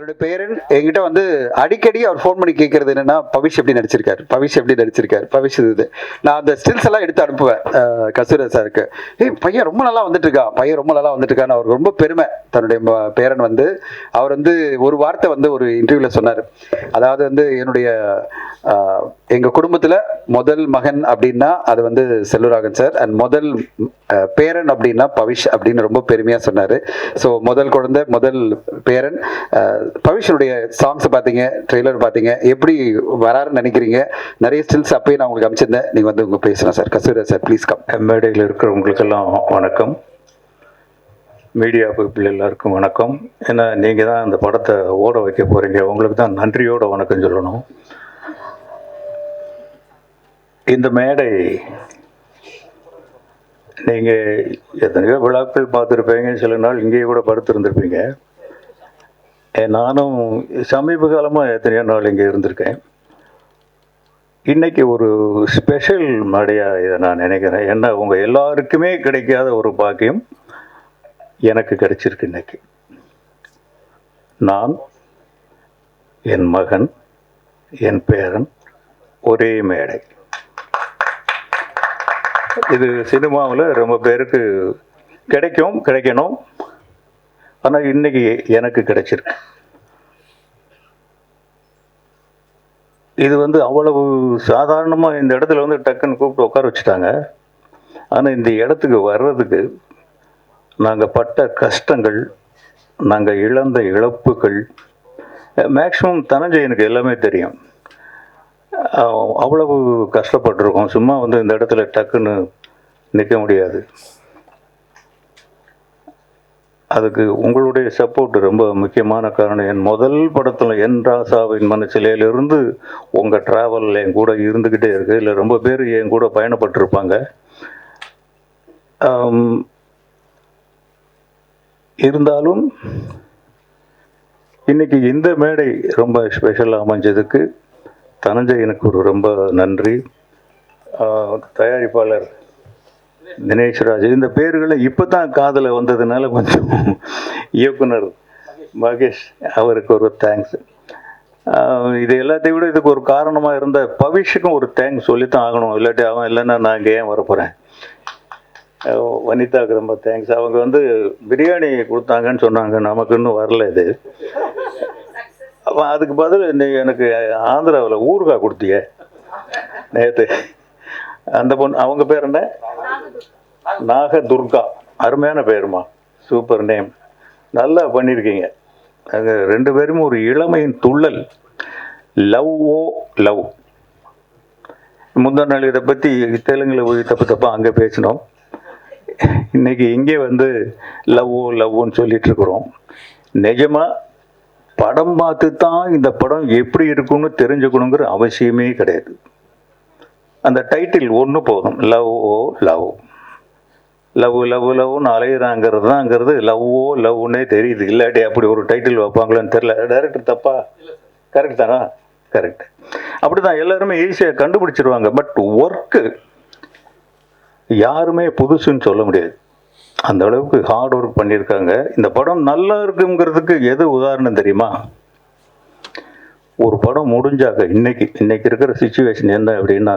என்னுடைய பேரன் என்கிட்ட வந்து அடிக்கடி அவர் ஃபோன் பண்ணி கேட்கறது என்னன்னா, பவிஷ் எப்படி நடிச்சிருக்காரு, பவிஷ் எப்படி நடிச்சிருக்காரு, பவிஷ் இது. நான் அந்த ஸ்டில்ஸ் எல்லாம் எடுத்து அனுப்புவேன் கஸ்தூரி சாருக்கு. பையன் ரொம்ப நல்லா வந்துட்டு இருக்கா, பையன் ரொம்ப நல்லா வந்துட்டு இருக்கான்னு அவருக்கு ரொம்ப பெருமை. தன்னுடைய பேரன் வந்து அவர் வந்து ஒரு வார்த்தை வந்து ஒரு இன்டர்வியூல சொன்னார். அதாவது வந்து என்னுடைய எங்க குடும்பத்துல முதல் மகன் அப்படின்னா அது வந்து செல்வராகவன் சார், அண்ட் முதல் பேரன் அப்படின்னா பவிஷ் அப்படின்னு ரொம்ப பெருமையா சொன்னாரு. ஸோ முதல் குழந்தை, முதல் பேரன். பவிஷனுடைய சாங்ஸ் பார்த்தீங்க, ட்ரெய்லர் பார்த்தீங்க, எப்படி வராருன்னு நினைக்கிறீங்க? நிறைய ஸ்டில்ஸ் அப்பயே நான் உங்களுக்கு அமைச்சிருந்தேன், நீங்க வந்து உங்க பேசணும் sir. Kasthuri sir please come. மேடையில் இருக்கிறவங்களுக்கெல்லாம் வணக்கம், மீடியா பீப்புள் எல்லாருக்கும் வணக்கம். ஏன்னா நீங்கள் தான் அந்த படத்தை ஓட வைக்க போகிறீங்க, உங்களுக்கு தான் நன்றியோட வணக்கம் சொல்லணும். இந்த மேடை நீங்கள் எத்தனையோ விழாக்கள் பார்த்துருப்பீங்க, சில நாள் இங்கேயே கூட படுத்துருந்துருப்பீங்க. நானும் சமீப காலமாக எத்தனையோ நாள் இங்கே இருந்திருக்கேன். இன்றைக்கி ஒரு ஸ்பெஷல் மேடையாக இதை நான் நினைக்கிறேன். ஏன்னா உங்கள் எல்லாருக்குமே கிடைக்காத ஒரு பாக்கியம் எனக்கு கிடைச்சிருக்கு. இன்னைக்கு நான், என் மகன், என் பேரன் ஒரே மேடை. இது சினிமாவில் ரொம்ப பேருக்கு கிடைக்கணும், ஆனால் இன்னைக்கு எனக்கு கிடைச்சிருக்கு. இது வந்து அவ்வளவு சாதாரணமாக இந்த இடத்துல வந்து டக்குன்னு கூப்பிட்டு உட்கார வச்சுட்டாங்க. ஆனால் இந்த இடத்துக்கு வர்றதுக்கு நாங்கள் பட்ட கஷ்டங்கள், நாங்கள் இழந்த இழப்புகள், மேக்ஸிமம் தனஞ்சயனுக்கு எல்லாமே தெரியும். அவ்வளவு கஷ்டப்பட்டிருக்கோம். சும்மா வந்து இந்த இடத்துல டக்குன்னு நிற்க முடியாது. அதுக்கு உங்களுடைய சப்போர்ட் ரொம்ப முக்கியமான காரணம். என் முதல் படத்தில் என் ராசாவின் மனசிலையிலிருந்து உங்கள் ட்ராவல் என் கூட இருந்துக்கிட்டே இருக்குது. இல்லை ரொம்ப பேர் என் கூட பயணப்பட்டிருப்பாங்க. இருந்தாலும் இன்றைக்கி இந்த மேடை ரொம்ப ஸ்பெஷலாக அமைஞ்சதுக்கு தனஞ்சயனுக்கு ஒரு ரொம்ப நன்றி. தயாரிப்பாளர் தினேஷ்ராஜ், இந்த பேர்களை இப்போ தான் காதில் வந்ததுனால கொஞ்சம் இயக்குனர் மகேஷ், அவருக்கு ஒரு தேங்க்ஸ். இது எல்லாத்தையும் விட இதுக்கு ஒரு காரணமாக இருந்த பவிஷுக்கும் ஒரு தேங்க்ஸ் சொல்லித்தான் ஆகணும். இல்லாட்டி அவன் இல்லைன்னா நான் இங்கே ஏன் வரப்போகிறேன். வனிதாவுக்கு ரொம்ப தேங்க்ஸ். அவங்க வந்து பிரியாணி கொடுத்தாங்கன்னு சொன்னாங்க, நமக்கு இன்னும் வரல. இது அதுக்கு பதில் எனக்கு ஆந்திராவில் ஊறுகாய் கொடுத்திய நேற்று. அந்த பொண்ணு, அவங்க பேர் என்ன? நாகதுர்கா. அருமையான பேருமா, சூப்பர் நேம், நல்லா பண்ணியிருக்கீங்க. அங்கே ரெண்டு பேரும் ஒரு இளமையின் துள்ளல். Love o love. முந்தா நாள் இதை பற்றி தெலுங்கில் போய் தப்பாக அங்கே பேசினோம். இன்னைக்கு இங்கே வந்து லவ் ஓ லவ்னு சொல்லிட்டு இருக்கிறோம். நிஜமாக படம் பார்த்து தான் இந்த படம் எப்படி இருக்குன்னு தெரிஞ்சுக்கணுங்கிற அவசியமே கிடையாது. அந்த டைட்டில் ஒன்று போதும், love o love. Love love லவ்னு அலையிறாங்கிறது தான்ங்கிறது லவ் ஓ லவ்னே தெரியுது. இல்லாட்டி அப்படி ஒரு டைட்டில் வைப்பாங்களான்னு தெரியல. டைரக்டர் தப்பா? கரெக்ட் தானா? கரெக்ட். அப்படி தான் எல்லாருமே ஈஸியாக கண்டுபிடிச்சிருவாங்க. பட் ஒர்க்கு யாருமே புதுசுன்னு சொல்ல முடியாது. அந்த அளவுக்கு ஹார்ட் ஒர்க் பண்ணியிருக்காங்க. இந்த படம் நல்லா இருக்குங்கிறதுக்கு எது உதாரணம் தெரியுமா? ஒரு படம் முடிஞ்சாங்க, இன்னைக்கு இருக்கிற சிச்சுவேஷன் என்ன அப்படின்னா,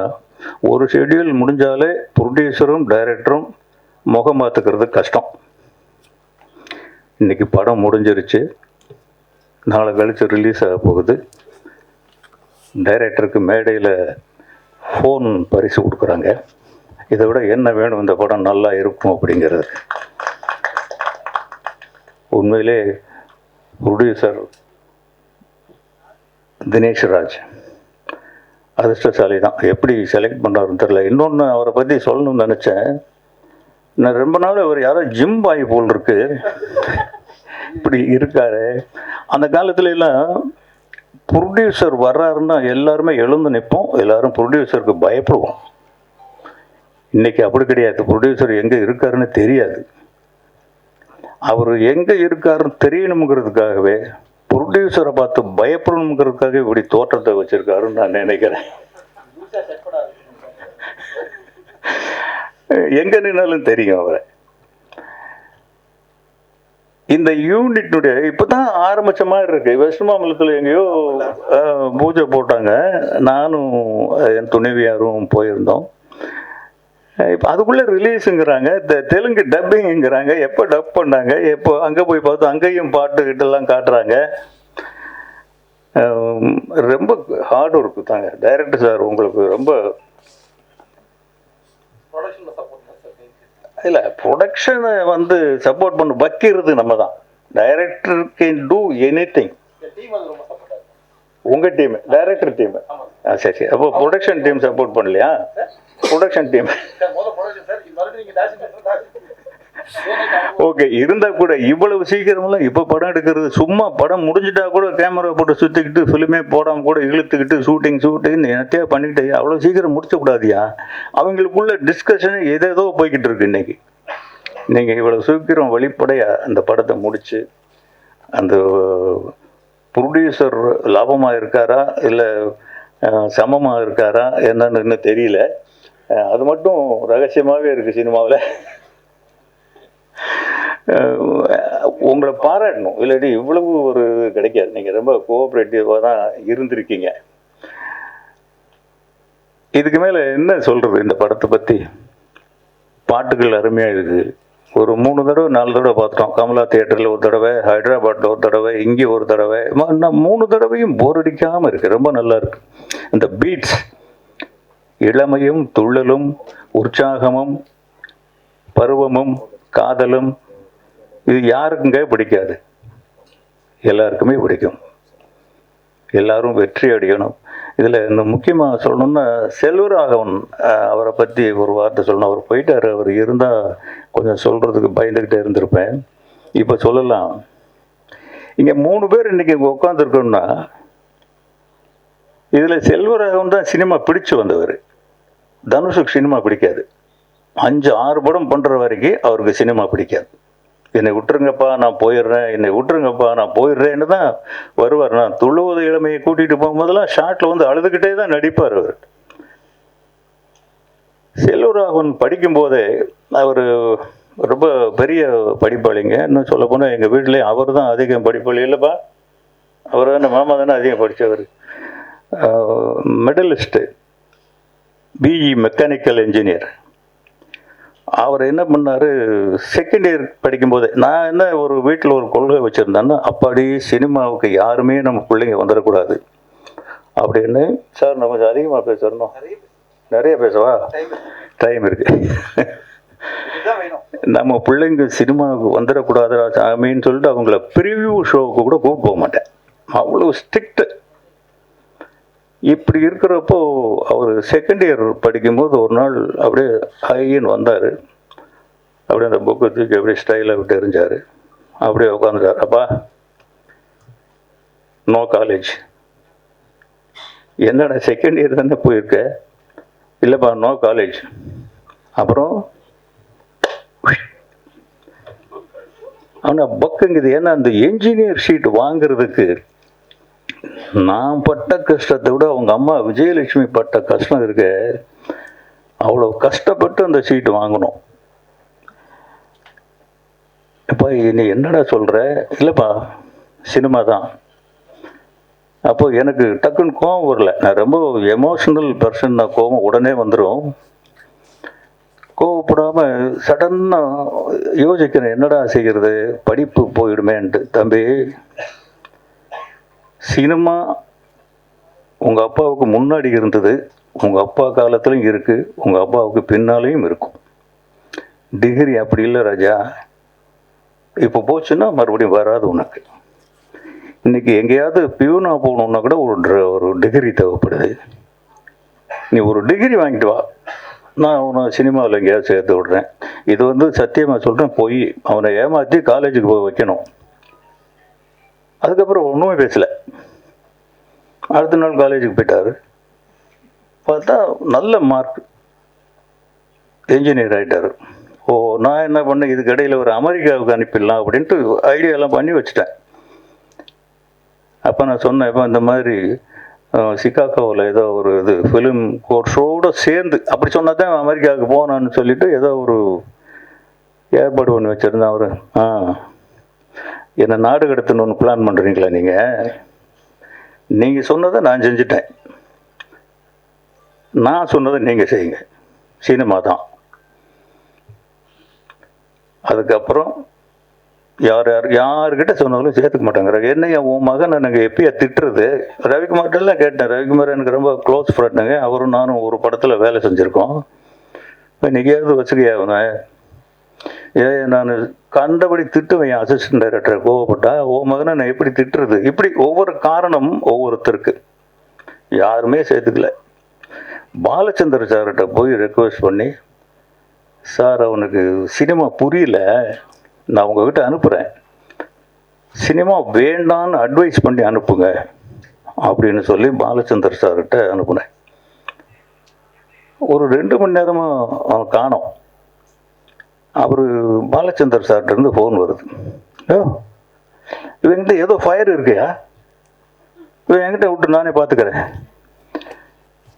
ஒரு ஷெட்யூல் முடிஞ்சாலே ப்ரொடியூசரும் டைரக்டரும் முகம் பார்த்துக்கிறது கஷ்டம். இன்னைக்கு படம் முடிஞ்சிருச்சு, நாளை கழிச்சு ரிலீஸ் ஆக போகுது. டைரக்டருக்கு மேடையில் ஃபோன் பரிசு கொடுக்குறாங்க. இதை விட என்ன வேணும் இந்த படம் நல்லா இருக்கும் அப்படிங்கிறது. உண்மையிலே ப்ரொடியூசர் தினேஷ்ராஜ் அதிர்ஷ்டசாலி தான். எப்படி செலக்ட் பண்ணுறாருன்னு தெரியல. இன்னொன்று அவரை பற்றி சொல்லணும்னு நினச்சேன். நான் ரொம்ப நாள் அவர் யாரோ ஜிம் பாய் போல் இருக்கு, இப்படி இருக்காரு. அந்த காலத்துல எல்லாம் ப்ரொடியூசர் வர்றாருன்னா எல்லாருமே எழுந்து நிற்போம், எல்லாரும் ப்ரொடியூசருக்கு பயப்படுவோம். இன்னைக்கு அப்படி கிடையாது. ப்ரொடியூசர் எங்கே இருக்காருன்னு தெரியாது. அவர் எங்கே இருக்காருன்னு தெரியணுங்கிறதுக்காகவே, ப்ரொடியூசரை பார்த்து பயப்படணுங்கிறதுக்காக இப்படி தோற்றத்தை வச்சிருக்காருன்னு நான் நினைக்கிறேன். எங்கே நின்னாலும் தெரியும் அவரை. இந்த யூனிட்டுடைய இப்போதான் ஆரம்பிச்ச மாதிரி இருக்கு. வெஸ்ட் மாம்பலத்தில் எங்கேயோ பூஜை போட்டாங்க. நானும் என் துணைவியாரும் போயிருந்தோம். இப்போ அதுக்குள்ளே ரிலீஸுங்கிறாங்க, தெலுங்கு டப்பிங்கிறாங்க. எப்போ டப் பண்ணாங்க, எப்போ அங்கே போய் பார்த்தோம், அங்கேயும் பாட்டுக்கிட்டெல்லாம் காட்டுறாங்க. ரொம்ப ஹார்ட் ஒர்க்கு தாங்க. டைரக்டர் சார் உங்களுக்கு ரொம்ப இல்லை, ப்ரொடக்ஷனை வந்து சப்போர்ட் பண்ண வைக்கிறது நம்ம தான். Director can do any thing. உங்கள் டீம், டைரக்டர் டீம். சரி, அப்போ ப்ரொடக்ஷன் டீம் சப்போர்ட் பண்ணலையா? ப்ரொடக்ஷன் டீம் ஓகே இருந்தால் கூட இவ்வளவு சீக்கிரமெல்லாம் இப்போ படம் எடுக்கிறது சும்மா படம் முடிஞ்சிட்டா கூட கேமரா போட்டு சுற்றிக்கிட்டு ஃபிலிமே போடாமல் கூட இழுத்துக்கிட்டு ஷூட்டிங் என்னத்தையா பண்ணிக்கிட்டு அவ்வளோ சீக்கிரம் முடிச்சக்கூடாதியா? அவங்களுக்குள்ள டிஸ்கஷனு ஏதேதோ போய்கிட்டு இருக்கு இன்னைக்கு. நீங்கள் இவ்வளோ சீக்கிரம் வெளிப்படையாக அந்த படத்தை முடித்து அந்த ப்ரொடியூசர் லாபமாக இருக்காரா இல்லை சமமாக இருக்காரா என்னன்னு இன்னும் தெரியல. அது மட்டும் ரகசியமாகவே இருக்குது சினிமாவில். உங்களை பாராட்டணும், இல்லாட்டி இவ்வளவு ஒரு கிடைக்காது. நீங்கள் ரொம்ப கோஆப்ரேட்டிவாக தான் இருந்திருக்கீங்க. இதுக்கு மேலே என்ன சொல்கிறது இந்த படத்தை பற்றி? பாட்டுகள் அருமையாக இருக்குது. ஒரு 3 தடவை 4 தடவை பார்த்துட்டோம். கமலா தியேட்டரில் ஒரு தடவை, ஹைதராபாத்தில் ஒரு தடவை, இங்கே ஒரு தடவை. 3 தடவையும் போர் அடிக்காமல் இருக்குது. ரொம்ப நல்லா இருக்குது. இந்த பீட்ஸ், இளமையும் துள்ளலும் உற்சாகமும் பருவமும் காதலும், இது யாருக்குங்க பிடிக்காது? எல்லாருக்குமே பிடிக்கும். எல்லாரும் வெற்றி அடையணும். இதில் இன்னும் முக்கியமாக சொல்லணும்னா செல்வராகவன் அவரை பற்றி ஒரு வார்த்தை சொல்லணும். அவர் போயிட்டார். அவர் இருந்தால் கொஞ்சம் சொல்கிறதுக்கு பயந்துக்கிட்டே இருந்திருப்பேன். இப்போ சொல்லலாம். இங்கே 3 பேர் இன்றைக்கி உட்காந்துருக்கோம்னா இதில் செல்வராகவன் தான் சினிமா பிடிச்சு வந்தவர். தனுஷுக்கு சினிமா பிடிக்காது. 5-6 படம் பண்ணுற வரைக்கும் அவருக்கு சினிமா பிடிக்காது. என்னை விட்டுருங்கப்பா நான் போயிடுறேன், என்னை விட்டுருங்கப்பா நான் போயிடுறேன்னு தான் வருவார். நான் துள்ளுவது இளமையை கூட்டிகிட்டு போகும்போதெல்லாம் ஷார்ட்டில் வந்து அழுதுகிட்டே தான் நடிப்பார் அவர். செல்வராகவன் படிக்கும்போதே அவர் ரொம்ப பெரிய படிப்பாளிங்க. இன்னும் சொல்ல போனால் எங்கள் வீட்டிலே அவர் தான் அதிகம் படிப்பாளி. இல்லைப்பா, அவர் தானே, மாமா தானே அதிகம் படித்தவர். Medalist, BE mechanical engineer. அவர் என்ன பண்ணார், செகண்ட் இயர் படிக்கும்போது நான் என்ன ஒரு வீட்டில் ஒரு கொள்கை வச்சுருந்தேன்னா, அப்பாடி சினிமாவுக்கு யாருமே நம்ம பிள்ளைங்க வந்துடக்கூடாது அப்படின்னு. சார் நான் கொஞ்சம் அதிகமாக பேசுகிறோம். நிறைய பேசவா? டைம் இருக்குது. நம்ம பிள்ளைங்க சினிமாவுக்கு வந்துடக்கூடாது அப்படின்னு சொல்லிட்டு அவங்கள ப்ரிவியூ ஷோவுக்கு கூட கூப்பிட்டு போக மாட்டேன். அவ்வளோ ஸ்ட்ரிக்ட்டு. இப்படி இருக்கிறப்போ அவர் செகண்ட் இயர் படிக்கும்போது ஒரு நாள் அப்படியே ஐயன்னு வந்தார். அப்படியே அந்த புக்கை தூக்கி அப்படியே ஸ்டைலாக விட்டு எறிஞ்சார். அப்படியே உட்காந்துட்டார். அப்பா நோ காலேஜ். என்னடா செகண்ட் இயர் தானே போயிருக்க? இல்லைப்பா நோ காலேஜ். அப்புறம் ஆனால் பக்குங்குது. ஏன்னா அந்த என்ஜினியர் ஷீட் வாங்கிறதுக்கு நான் பட்ட கஷ்டத்தை விட அவங்க அம்மா விஜயலட்சுமி பட்ட கஷ்டம் இருக்க. அவ்வளோ கஷ்டப்பட்டு அந்த சீட்டு வாங்கணும். இப்போ நீ என்னடா சொல்கிற? இல்லைப்பா சினிமா தான். அப்போ எனக்கு டக்குன்னு கோபம் வரல. நான் ரொம்ப எமோஷ்னல் பர்சன். நான் கோபம் உடனே வந்துடும். கோவப்படாமல் சடனாக யோசிக்கிறேன், என்னடா செய்கிறது, படிப்பு போயிடுமேன்ட்டு. தம்பி, சினிமா உங்கள் அப்பாவுக்கு முன்னாடி இருந்தது, உங்கள் அப்பா காலத்துலையும் இருக்குது, உங்கள் அப்பாவுக்கு பின்னாலேயும் இருக்கும். டிகிரி அப்படி இல்லை ராஜா. இப்போ போச்சுன்னா மறுபடியும் வராது உனக்கு. இன்றைக்கி எங்கேயாவது பியூனா போகணுன்னா கூட ஒரு டிகிரி தேவைப்படுது. நீ ஒரு டிகிரி வாங்கிட்டு வா, நான் அவனை சினிமாவில் எங்கேயாவது சேர்த்து விட்றேன். இது வந்து சத்தியமாக சொல்கிறேன், போய் அவனை ஏமாற்றி காலேஜுக்கு போய் வைக்கணும். அதுக்கப்புறம் ஒன்றுமே பேசலை. அடுத்த நாள் காலேஜுக்கு போயிட்டார். பார்த்தா நல்ல மார்க், என்ஜினியர் ஆகிட்டார். ஓ, நான் என்ன பண்ணேன், இதுக்கு இடையில் ஒரு அமெரிக்காவுக்கு அனுப்பிடலாம் அப்படின்ட்டு ஐடியாலாம் பண்ணி வச்சுட்டேன். அப்போ நான் சொன்னேன், இப்போ இந்த மாதிரி சிகாகோவில் ஏதோ ஒரு இது ஃபிலிம் கோர்ஸோடு சேர்ந்து அப்படி சொன்னால் தான் அமெரிக்காவுக்கு போனான்னு சொல்லிவிட்டு ஏதோ ஒரு ஏற்பாடு ஒன்று வச்சுருந்தேன். அவர் என்னை நாடு கடத்தணும்னு பிளான் பண்ணுறீங்களா நீங்கள் சொன்னதை நான் செஞ்சுட்டேன், நான் சொன்னதை நீங்கள் செய்யுங்க, சினிமா தான். அதுக்கப்புறம் யாருக்கிட்ட சொன்னாலும் சேர்த்துக்க மாட்டாங்க. என்னையா உன் மகன் எனக்கு எப்பயா திட்டுறது? ரவிக்குமார்ட்டெல்லாம் கேட்டேன். ரவிக்குமார் எனக்கு ரொம்ப க்ளோஸ் ஃப்ரெண்டுங்க. அவரும் நானும் ஒரு படத்தில் வேலை செஞ்சுருக்கோம். இன்னைக்காவது வச்சுக்கையா அவங்க நான் கண்டபடி திட்டுவேன். என் அசிஸ்டன்ட் டைரக்டர் கோவப்பட்டா உன் மகனை நான் எப்படி திட்டுறது? இப்படி ஒவ்வொரு காரணம் ஒவ்வொருத்தருக்கு. யாருமே சேர்த்துக்கல. பாலச்சந்தர் சார்கிட்ட போய் ரெக்வெஸ்ட் பண்ணி, சார் அவனுக்கு சினிமா புரியல, நான் உங்ககிட்ட அனுப்புகிறேன், சினிமா வேண்டான்னு அட்வைஸ் பண்ணி அனுப்புங்க அப்படின்னு சொல்லி பாலச்சந்தர் சார்கிட்ட அனுப்புனேன். ஒரு 2 மணி நேரமாக அவன் காணோம். அவர் பாலச்சந்தர் சார்கிட்ட இருந்து ஃபோன் வருது. இவங்கிட்ட ஏதோ ஃபயர் இருக்கியா, இவன் என்கிட்ட விட்டு நானே பார்த்துக்கிறேன்.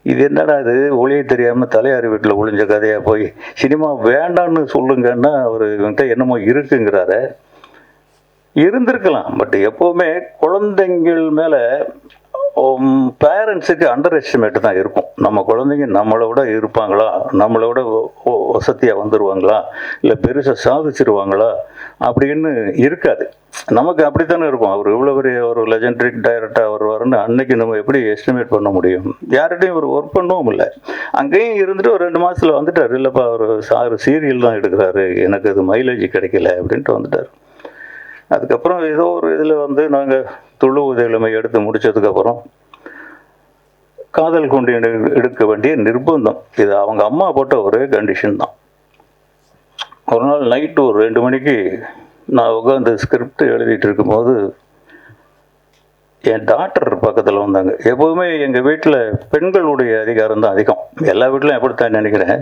இது என்னடா இது, ஒளியை தெரியாமல் தலையாரி வீட்டில் ஒளிஞ்ச கதையாக போய் சினிமா வேண்டான்னு சொல்லுங்கன்னா அவர் இவன்கிட்ட என்னமோ இருக்குங்கிறாரு. இருந்திருக்கலாம். பட் எப்போவுமே குழந்தைங்கள் மேலே பேரண்ட்ஸுக்கு அண்டர் எஸ்டிமேட்டு தான் இருக்கும். நம்ம குழந்தைங்க நம்மளை விட இருப்பாங்களா, நம்மளை விட வசதியாக வந்துடுவாங்களா, இல்லை பெருசாக சாதிச்சிருவாங்களா அப்படின்னு இருக்காது. நமக்கு அப்படித்தானே இருக்கும். அவர் இவ்வளோ பெரிய ஒரு லெஜெண்டரி டைரக்டர் வருவாருன்னு அன்னைக்கு நம்ம எப்படி எஸ்டிமேட் பண்ண முடியும்? யார்கிட்டையும் ஒரு ஒர்க் பண்ணவும் இல்லை. அங்கேயும் இருந்துட்டு ஒரு 2 மாதத்தில் வந்துட்டார். இல்லைப்பா அவர் சீரியல் தான் எடுக்கிறாரு, எனக்கு அது மைலேஜ் கிடைக்கல அப்படின்ட்டு வந்துட்டார். அதுக்கப்புறம் ஏதோ ஒரு இதில் வந்து நாங்கள் துளு உதவிமை எடுத்து முடித்ததுக்கப்புறம் காதல் கொண்டு எடுக்க வேண்டிய நிர்பந்தம். இது அவங்க அம்மா போட்ட ஒரே கண்டிஷன் தான். ஒரு நாள் நைட்டு ஒரு 2 மணிக்கு நான் உட்காந்து ஸ்கிரிப்ட் எழுதிட்டு இருக்கும்போது என் டாக்டர் பக்கத்தில் வந்தாங்க. எப்போதுமே எங்கள் வீட்டில் பெண்களுடைய அதிகாரம் தான் அதிகம். எல்லா வீட்லையும் எப்படித்தான் நினைக்கிறேன்,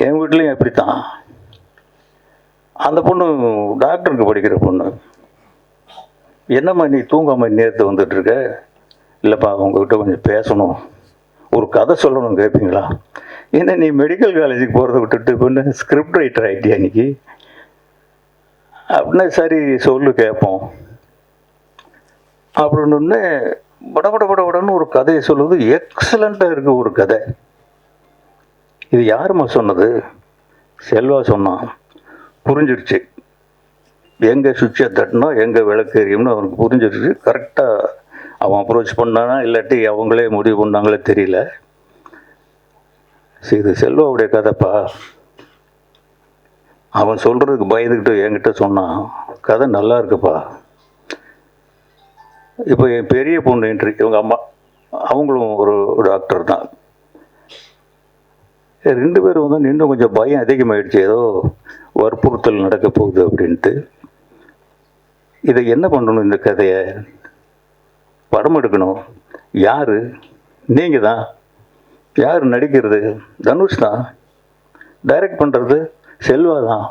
என் வீட்லேயும் எப்படித்தான். அந்த பொண்ணு டாக்டருக்கு படிக்கிற பொண்ணு. என்னம்மா நீ தூங்காம நேரத்து வந்துட்டு இருக்க? இல்லைப்பா உங்ககிட்ட கொஞ்சம் பேசணும், ஒரு கதை சொல்லணும், கேட்பீங்களா? ஏன்னா நீ மெடிக்கல் காலேஜுக்கு போகிறத விட்டுட்டு பொண்ணு ஸ்கிரிப்ட் ரைட்டர் ஆகிட்டியா இன்னைக்கு அப்படின்னா, சரி சொல்லு கேட்போம் அப்படின்னு படன்னு ஒரு கதையை சொல்லுவது. எக்ஸலண்ட்டாக இருக்குது ஒரு கதை. இது யாரும்மா சொன்னது? செல்வா சொன்னான். புரிஞ்சிருச்சு, எங்கே சுவிட்சை தட்டினா எங்கே விளக்கு எரியும்னு அவனுக்கு புரிஞ்சிருச்சு. கரெக்டாக அவன் அப்ரோச் பண்ணானா இல்லாட்டி அவங்களே முடிவு பண்ணாங்களே தெரியல. சரி, இது செல்வாவுடைய கதைப்பா. அவன் சொல்கிறதுக்கு பயந்துக்கிட்டு என்கிட்ட சொன்னான், கதை நல்லா இருக்குப்பா. இப்போ என் பெரிய பொண்ணு என்ட்ரி, இவங்க அம்மா, அவங்களும் ஒரு டாக்டர் தான். 2 பேரும் வந்து இன்னும் கொஞ்சம் பயம் அதிகமாகிடுச்சு, ஏதோ வற்புறுத்தல் நடக்க போகுது அப்படின்ட்டு. இதை என்ன பண்ணணும்? இந்த கதையை படம் எடுக்கணும். யார்? நீங்கள் தான். யார் நடிக்கிறது? தனுஷ் தான். டைரக்ட் பண்ணுறது செல்வா தான்.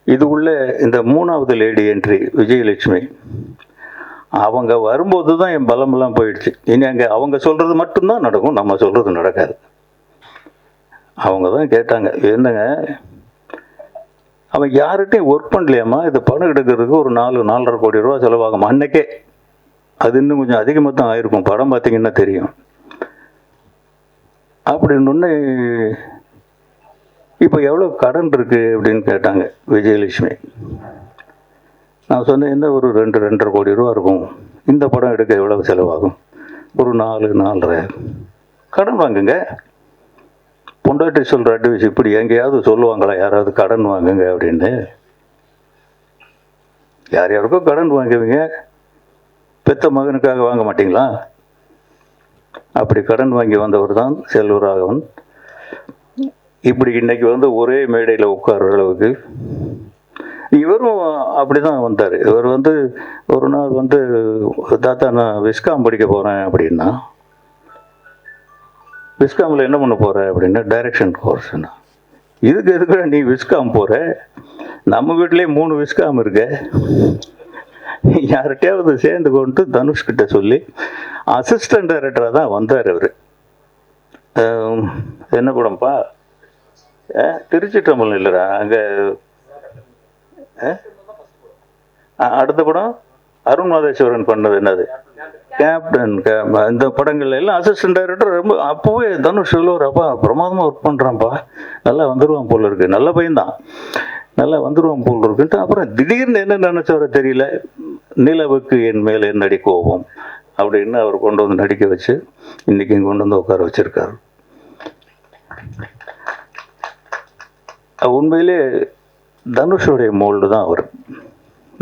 இது உள்ள இந்த 3வது லேடி என்ட்ரி விஜயலட்சுமி, அவங்க வரும்போது தான் என் பலமெல்லாம் போயிடுச்சு. இனி அங்கே அவங்க சொல்கிறது மட்டும்தான் நடக்கும், நம்ம சொல்கிறது நடக்காது. அவங்க தான் கேட்டாங்க, என்னங்க அவன் யார்கிட்டையும் ஒர்க் பண்ணலையாம்மா, இது படம் எடுக்கிறதுக்கு ஒரு 4-4.5 கோடி ரூபா செலவாகும் அன்னைக்கே. அது இன்னும் கொஞ்சம் அதிகமாக தான் ஆயிருக்கும், படம் பார்த்தீங்கன்னா தெரியும் அப்படின்னு. இப்போ எவ்வளோ கடன் இருக்குது அப்படின்னு கேட்டாங்க விஜயலட்சுமி. நான் சொன்னேன், என்ன ஒரு 2-2.5 கோடி ரூபா இருக்கும், இந்த படம் எடுக்க எவ்வளோ செலவாகும்? ஒரு 4-4.5 கடன் வாங்குங்க. பொண்டாட்டி சொல்கிற அட்வைஸ் இப்படி எங்கேயாவது சொல்லுவாங்களா யாராவது? கடன் வாங்குங்க அப்படின்னு. யார் யாருக்கும் கடன் வாங்குவீங்க, பெத்த மகனுக்காக வாங்க மாட்டிங்களா? அப்படி கடன் வாங்கி வந்தவர் தான் செல்வராகவன். இப்படி இன்னைக்கு வந்து ஒரே மேடையில் உட்கார்ற அளவுக்கு இவரும் அப்படி தான் வந்தார். இவர் வந்து ஒரு நாள் வந்து, தாத்தா நான் விஸ்காம் படிக்க போகிறேன் அப்படின்னா, விஸ்காமில் என்ன பண்ண போகிற அப்படின்னா, டைரக்ஷன் கோர்ஸ்னா. இதுக்கு எதுக்குற நீ விஸ்காம் போகிற? நம்ம வீட்லேயே 3 விஸ்காம் இருக்கு, யார்கிட்டையாவது சேர்ந்து கொண்டு தனுஷ்கிட்ட சொல்லி அசிஸ்டன்ட் டைரக்டராக தான் வந்தார் அவர். என்ன படம்ப்பா? திருச்சி டம்பல் இல்லைடா, அங்கே அடுத்த படம் அருண் மாதேஸ்வரன் பண்ணது என்னது, கேப்டன். இந்த படங்கள்ல எல்லாம் அசிஸ்டன்ட் டைரக்டர் ரொம்ப அப்போவே தனுஷ் சொல்லுவார், அப்பா பிரமாதமாக ஒர்க் பண்ணுறான்ப்பா, நல்லா வந்துடுவான் போல இருக்கு, நல்ல பையன்தான், நல்லா வந்துடுவான் போல் இருக்குன்ட்டு. அப்புறம் திடீர்னு என்ன நினைச்சவரை தெரியல, நிலவுக்கு என் மேல் என்னடி கோபம் அப்படின்னு அவர் கொண்டு வந்து நடிக்க வச்சு இன்னைக்கு இங்கே கொண்டு வந்து உட்கார வச்சிருக்காரு. உண்மையிலே தனுஷுடைய மோல்டு தான் அவர்.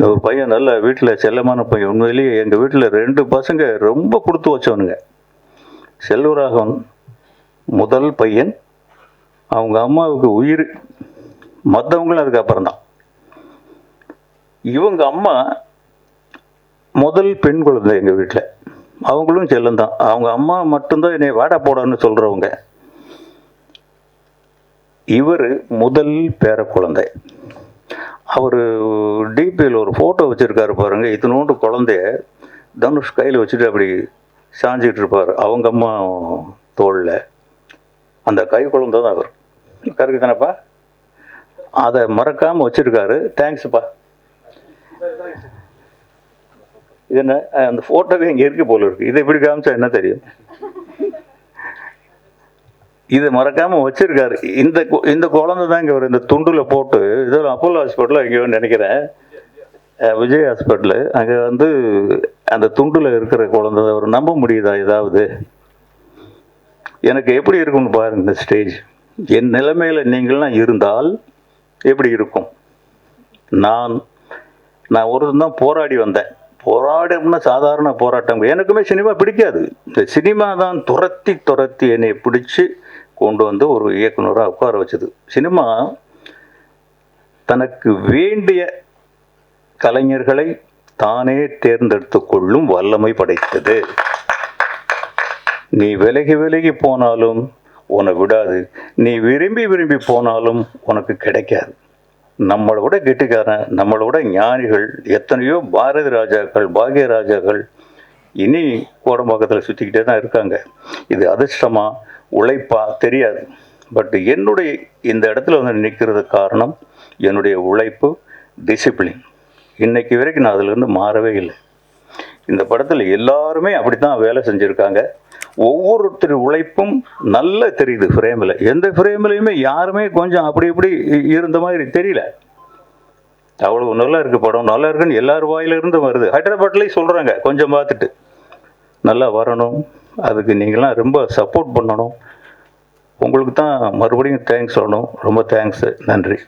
ஒரு பையன் நல்ல வீட்டில் செல்லமான பையன். உண்மையிலேயே எங்கள் வீட்டில் 2 பசங்க ரொம்ப கொடுத்து வச்சவனுங்க. செல்வராகவன் முதல் பையன், அவங்க அம்மாவுக்கு உயிர், மற்றவங்களும் அதுக்கப்புறம் தான். இவங்க அம்மா முதல் பெண் குழந்தை எங்கள் வீட்டில், அவங்களும் செல்லந்தான். அவங்க அம்மா மட்டும்தான் என்னை வாடா போடான்னு சொல்கிறவங்க. இவர் முதல் பேர குழந்தை. அவர் டிபியில் ஒரு ஃபோட்டோ வச்சுருக்காரு பாருங்க, இத்தினோண்டு குழந்தைய தனுஷ் கையில் வச்சுட்டு அப்படி சாஞ்சிக்கிட்டு இருப்பார் அவங்க அம்மா தோளில். அந்த கை குழந்தை தான் அவர். கரெக்டு தானேப்பா? அதை மறக்காமல் வச்சுருக்காரு. தேங்க்ஸ்ப்பா. இது என்ன, அந்த ஃபோட்டோவே இங்கே இருக்கு போல இருக்கு. இதை இப்படி காமிச்சா என்ன தெரியும்? இதை மறக்காமல் வச்சிருக்காரு. இந்த குழந்தை தான் இங்கே ஒரு இந்த துண்டில் போட்டு, இதில் அப்போலோ ஹாஸ்பிட்டலில் இங்கே நினைக்கிறேன், விஜய் ஹாஸ்பிட்டலு, அங்கே வந்து அந்த துண்டில் இருக்கிற குழந்தை. அவர் நம்ப முடியுதா ஏதாவது? எனக்கு எப்படி இருக்கும்னு பாருங்க இந்த ஸ்டேஜ். என் நிலைமையில் நீங்கள்லாம் இருந்தால் எப்படி இருக்கும்? நான் ஒருத்தன் தான் போராடி வந்தேன். போராட்டம்னா சாதாரண போராட்டம். எனக்குமே சினிமா பிடிக்காது. இந்த சினிமா தான் துரத்தி என்னை பிடிச்சி கொண்டு வந்து ஒரு இயக்குனராக உட்கார வச்சது. சினிமா தனக்கு வேண்டிய கலைஞர்களை தானே தேர்ந்தெடுத்து கொள்ளும் வல்லமை படைத்தது. நீ விலகி போனாலும் உன்னை விடாது, நீ விரும்பி போனாலும் உனக்கு கிடைக்காது. நம்மளை விட கெட்டிக்காரன், நம்மளை விட ஞானிகள் எத்தனையோ பாரதி ராஜாக்கள், பாக்ய ராஜாக்கள் இனி கோடம்பாக்கத்தில் சுற்றிக்கிட்டே தான் இருக்காங்க. இது அதிர்ஷ்டமா உழைப்பா தெரியாது. பட் என்னுடைய இந்த இடத்துல வந்து நிற்கிறது காரணம் என்னுடைய உழைப்பு, டிசிப்ளின். இன்னைக்கு வரைக்கும் நான் அதிலிருந்து மாறவே இல்லை. இந்த படத்தில் எல்லாருமே அப்படி தான் வேலை செஞ்சுருக்காங்க. ஒவ்வொருத்தர் உழைப்பும் நல்லா தெரியுது ஃப்ரேமில். எந்த ஃப்ரேம்லையுமே யாருமே கொஞ்சம் அப்படி இப்படி இருந்த மாதிரி தெரியல. அவ்வளோ நல்லா இருக்குது படம், நல்லா இருக்குன்னு எல்லார் வாயிலிருந்து வருது. ஹைதராபாத்லேயும் சொல்கிறாங்க, கொஞ்சம் பார்த்துட்டு நல்லா வரணும், அதுக்கு நீங்களாம் ரொம்ப சப்போர்ட் பண்ணணும். உங்களுக்கு தான் மறுபடியும் தேங்க்ஸ் சொல்லணும். ரொம்ப தேங்க்ஸு, நன்றி.